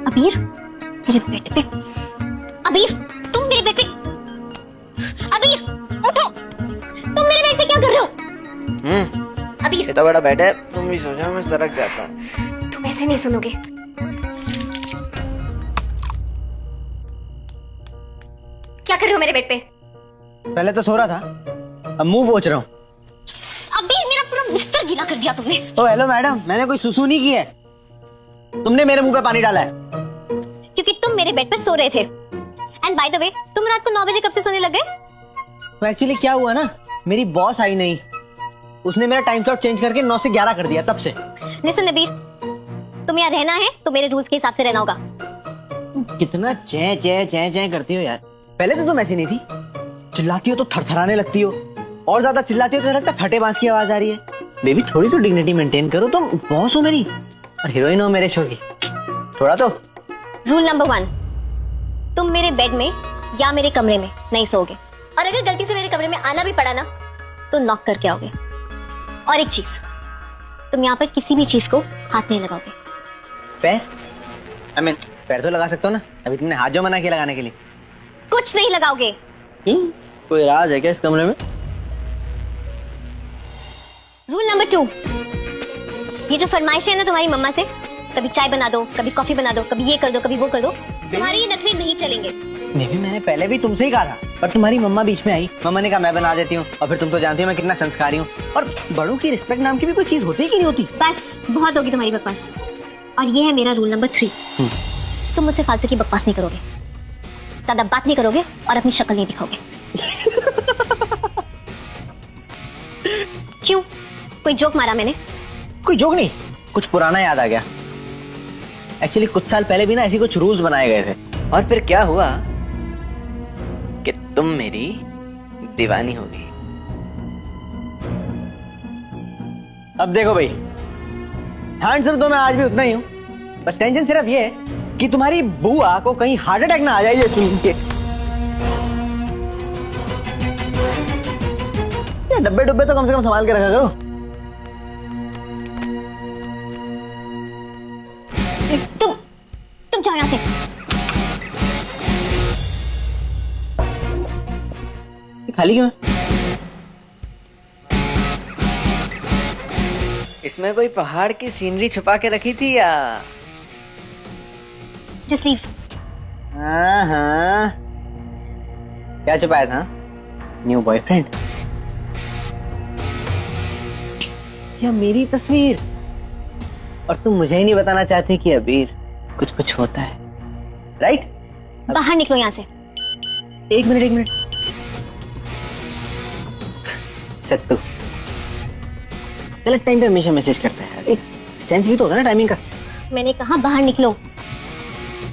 अबीर, मेरे बेड पे। अबीर, तुम मेरे बेड पे। अबीर, उठो। तुम मेरे बेड पे क्या कर रहे हो? अबीर, इतना बड़ा बेड है, तुम भी सोचो मैं सरक जाता। तुम ऐसे नहीं सुनोगे। क्या कर रहे हो मेरे बेड पे? पहले तो सो रहा था, अब मुंह पोंछ रहा हूँ। अबीर, मेरा पूरा बिस्तर गीला कर दिया तुमने। ओ हेलो मैडम, मैंने कोई सुसु नहीं की है, तुमने मेरे मुंह पे पानी डाला है। क्योंकि तुम मेरे बेड पर सो रहे थे। एंड बाय द वे, तुम रात को 9 बजे कब से सोने लग गए? तो एक्चुअली क्या हुआ ना, मेरी बॉस आई नहीं, उसने मेरा टाइम स्लॉट चेंज करके 9 से 11 कर दिया, तब से। लिसन अबीर, तुम यहाँ रहना है तो मेरे रूल्स के हिसाब से रहना होगा। कितना चैं चैं चैं चैं करती हो यार। पहले तो तुम ऐसी नहीं थी, चिल्लाती हो तो थरथराने लगती हो, और ज्यादा चिल्लाती हो तो लगता है फटे बांस की आवाज आ रही है। बेबी थोड़ी तो डिग्निटी मेंटेन करो, तुम बॉस हो मेरी और हीरोइन हो मेरे शो की, थोड़ा तो। रूल नंबर 1, तुम मेरे बेड में या मेरे कमरे में नहीं सोओगे, और अगर गलती से मेरे कमरे में आना भी पड़ा ना तो नॉक करके आओगे। और एक चीज, तुम यहाँ पर किसी भी चीज को हाथ नहीं लगाओगे। पैर पैर तो लगा सकते हो ना, अभी तुमने हाथ जो मना किया लगाने के लिए। कुछ नहीं लगाओगे। क्यों, कोई राज है क्या इस कमरे में? रूल नंबर 2, ये जो फरमाइश है ना तुम्हारी मम्मा से, कभी चाय बना दो, कभी कॉफी बना दो, कभी ये कर दो, कभी वो कर दो, तुम्हारे ये नखरे नहीं चलेंगे। बेबी मैंने पहले भी तुमसे ही कहा था, पर तुम्हारी मम्मा बीच में आई, मम्मा ने कहा मैं बना देती हूँ, और फिर तुम तो जानती हो मैं कितना संस्कारी हूँ, और बड़ों की रिस्पेक्ट नाम की भी कोई चीज होती है कि नहीं होती? बस बहुत होगी तुम्हारी बकवास। और ये है मेरा रूल नंबर 3, तुम मुझसे फालतू की बकवास नहीं करोगे, ज्यादा बात नहीं करोगे और अपनी शक्ल नहीं दिखाओगे। क्यों, कोई जोक मारा मैंने? कोई जोक नहीं, कुछ पुराना याद आ गया। एक्चुअली कुछ साल पहले भी ना ऐसी कुछ रूल्स बनाए गए थे, और फिर क्या हुआ कि तुम मेरी दीवानी हो गई। अब देखो भाई, हैंडसम तो मैं आज भी उतना ही हूँ, बस टेंशन सिर्फ ये है कि तुम्हारी बुआ को कहीं हार्ट अटैक ना आ जाए ये सुन के। ये डब्बे डब्बे तो कम से कम संभाल के रखा करो। तुम जाओ यहाँ से। ये खाली क्यों है? इसमें कोई पहाड़ की सीनरी छुपा के रखी थी या? Just leave. हाँ, क्या छुपाया था? न्यू बॉयफ्रेंड या मेरी तस्वीर? और तुम मुझे ही नहीं बताना चाहती कि अबीर कुछ कुछ होता है, राइट? बाहर निकलो यहाँ से। एक मिनट सत्तू गलत टाइम पे हमेशा मैसेज करता है, एक सेंस भी तो होता है ना टाइमिंग का। मैंने कहा बाहर निकलो।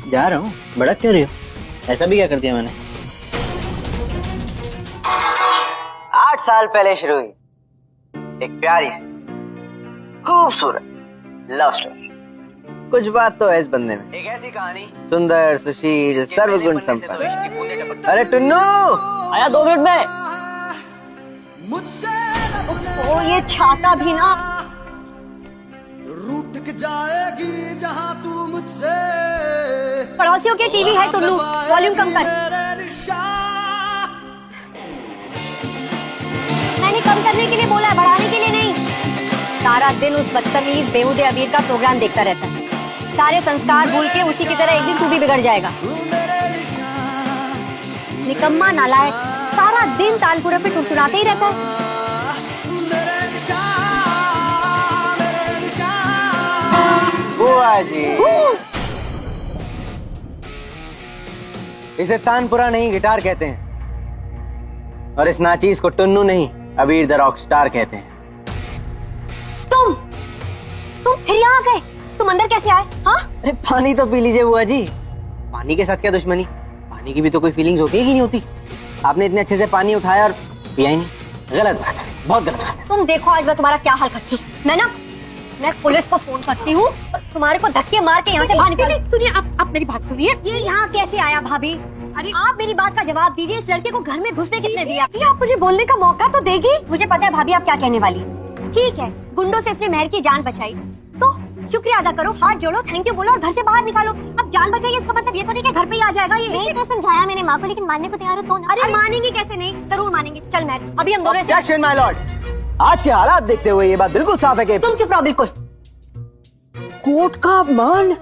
जा रहा हूँ, भड़क क्यों रही हो? ऐसा भी क्या कर दिया मैंने? 8 साल पहले शुरू हुई एक प्यारी सी खूबसूरत लव स्टोरी। कुछ बात तो है इस बंदे में, एक ऐसी कहानी, सुंदर सुशील सर्वगुण संपन्न। अरे टुन्नू आया 2 मिनट में। ओ ये छाता भी ना। रूठ जाएगी जहां तू मुझसे। पड़ोसियों के टीवी है टुल्लू, वॉल्यूम कम कर। मैंने कम करने के लिए बोला है, बढ़ाने के लिए नहीं। सारा दिन उस बदतमीज बेहुदे अबीर का प्रोग्राम देखता रहता है, सारे संस्कार भूल के उसी की तरह एक दिन तू भी बिगड़ जाएगा। निकम्मा नालायक, सारा दिन तालपुरा पे टुटुराते ही रहता है। बुआ जी, इसे तानपुरा नहीं गिटार कहते हैं, और इस नाचीज को टुन्नू नहीं अबीर द रॉक स्टार कहते हैं। तुम फिर यहाँ आ गए? तुम अंदर कैसे आए? हाँ? अरे पानी तो पी लीजिए बुआ जी, पानी के साथ क्या दुश्मनी? पानी की भी तो कोई फीलिंग्स होती है कि नहीं होती? आपने इतने अच्छे से पानी उठाया और पिया ही नहीं, गलत बात है, बहुत गलत बात है। तुम देखो आज मैं तुम्हारा क्या हाल करती हूँ। मैं पुलिस को फोन करती हूँ, तुम्हारे को धक्के मार के यहाँ से बाहर निकाल। सुनिए, आप मेरी बात सुनिए। ये यहाँ कैसे आया भाभी? अरे आप मेरी बात का जवाब दीजिए, इस लड़के को घर में घुसने किसने दिया? ये आप मुझे बोलने का मौका तो देगी। मुझे पता है भाभी आप क्या कहने वाली। ठीक है, गुंडों से इसने मेहर की जान बचाई, तो शुक्रिया अदा करो, हाथ जोड़ो, थैंक यू बोलो और घर से बाहर निकालो। अब जान बचाइए, इसका मतलब ये तो नहीं कि घर पे ही आ जाएगा ये। नहीं तो समझाया मैंने माँ को, लेकिन मानने को तैयार हो तो ना। अरे मानेंगे कैसे नहीं, जरूर मानेंगे। चल मैं अभी हम दोनों ऑब्जेक्शन माय लॉर्ड, आज के हालात देखते हुए ये बात बिल्कुल साफ है कि तुम चुप रहो बिल्कुल। कोर्ट का अपमान